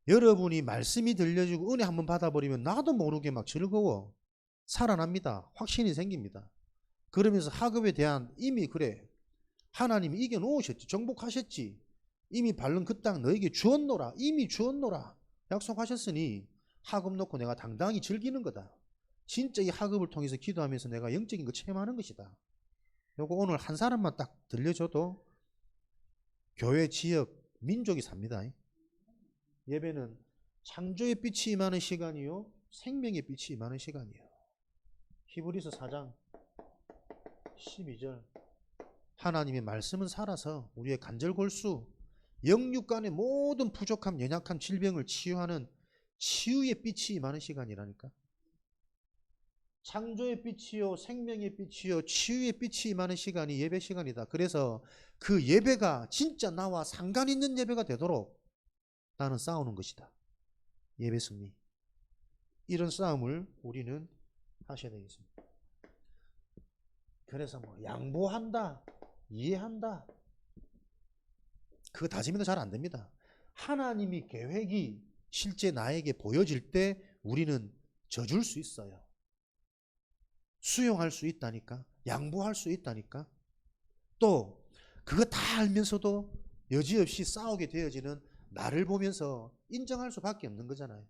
여러분이 말씀이 들려지고 은혜 한번 받아버리면 나도 모르게 막 즐거워. 살아납니다. 확신이 생깁니다. 그러면서 학업에 대한 이미 그래. 하나님이 이겨놓으셨지. 정복하셨지. 이미 바른 그 땅 너에게 주었노라. 이미 주었노라. 약속하셨으니 학업 놓고 내가 당당히 즐기는 거다. 진짜 이 학업을 통해서 기도하면서 내가 영적인 거 체험하는 것이다. 요거 오늘 한 사람만 딱 들려줘도 교회, 지역, 민족이 삽니다. 예배는 창조의 빛이 임하는 시간이요, 생명의 빛이 임하는 시간이에요. 히브리서 4장 12절. 하나님의 말씀은 살아서 우리의 관절골수, 영육 간의 모든 부족함, 연약함, 질병을 치유하는 치유의 빛이 임하는 시간이라니까. 창조의 빛이요 생명의 빛이요 치유의 빛이 임하는 시간이 예배 시간이다. 그래서 그 예배가 진짜 나와 상관 있는 예배가 되도록 나는 싸우는 것이다. 예배 승리. 이런 싸움을 우리는 하셔야 되겠습니다. 그래서 뭐 양보한다, 이해한다, 그 다짐에도 잘 안 됩니다. 하나님이 계획이 실제 나에게 보여질 때 우리는 져줄 수 있어요. 수용할 수 있다니까, 양보할 수 있다니까. 또 그거 다 알면서도 여지없이 싸우게 되어지는 나를 보면서 인정할 수밖에 없는 거잖아요.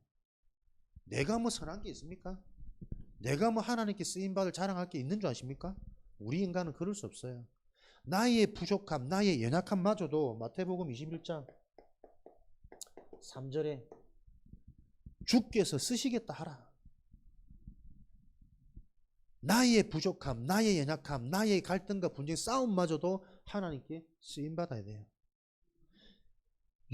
내가 뭐 선한 게 있습니까? 내가 뭐 하나님께 쓰임받을 자랑할 게 있는 줄 아십니까? 우리 인간은 그럴 수 없어요. 나의 부족함, 나의 연약함마저도 마태복음 21장 3절에 주께서 쓰시겠다 하라. 나의 부족함, 나의 연약함, 나의 갈등과 분쟁, 싸움마저도 하나님께 쓰임받아야 돼요.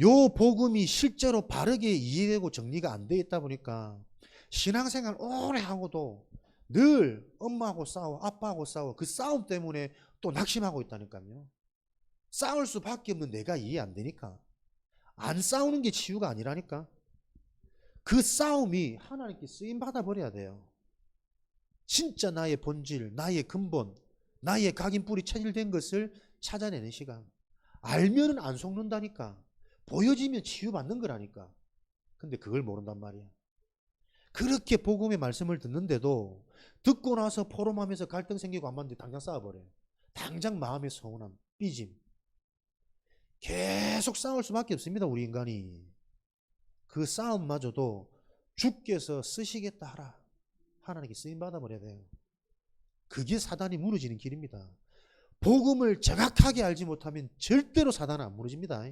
요 복음이 실제로 바르게 이해되고 정리가 안 돼 있다 보니까 신앙생활 오래 하고도 늘 엄마하고 싸워, 아빠하고 싸워. 그 싸움 때문에 또 낙심하고 있다니까요. 싸울 수밖에 없는 내가 이해 안 되니까. 안 싸우는 게 치유가 아니라니까. 그 싸움이 하나님께 쓰임 받아버려야 돼요. 진짜 나의 본질, 나의 근본, 나의 각인뿌리 체질된 것을 찾아내는 시간. 알면은 안 속는다니까. 보여지면 치유받는 거라니까. 근데 그걸 모른단 말이야. 그렇게 복음의 말씀을 듣는데도 듣고 나서 포럼하면서 갈등 생기고 안 맞는데 당장 싸워버려요. 당장 마음의 서운함, 삐짐. 계속 싸울 수밖에 없습니다. 우리 인간이. 그 싸움마저도 주께서 쓰시겠다 하라. 하나님께 쓰임받아 버려야 돼요. 그게 사단이 무너지는 길입니다. 복음을 정확하게 알지 못하면 절대로 사단은 안 무너집니다.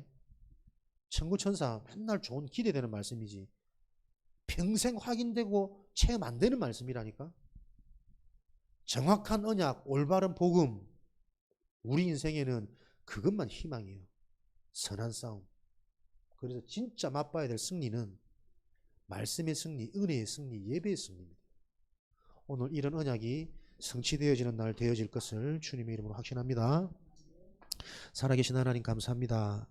천구천사 맨날 좋은 기대되는 말씀이지 평생 확인되고 체험 안 되는 말씀이라니까. 정확한 언약, 올바른 복음, 우리 인생에는 그것만 희망이에요. 선한 싸움. 그래서 진짜 맛봐야 될 승리는 말씀의 승리, 은혜의 승리, 예배의 승리입니다. 오늘 이런 언약이 성취되어지는 날 되어질 것을 주님의 이름으로 확신합니다. 살아계신 하나님 감사합니다.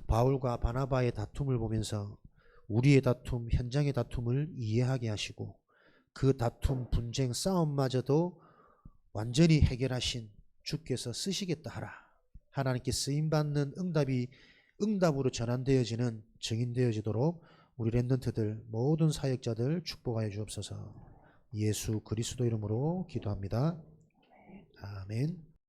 바울과 바나바의 다툼을 보면서 우리의 다툼, 현장의 다툼을 이해하게 하시고 그 다툼, 분쟁, 싸움마저도 완전히 해결하신 주께서 쓰시겠다 하라. 하나님께 쓰임받는 응답으로 전환되어지는 증인되어지도록 우리 랩런트들 모든 사역자들 축복하여 주옵소서. 예수 그리스도 이름으로 기도합니다. 아멘.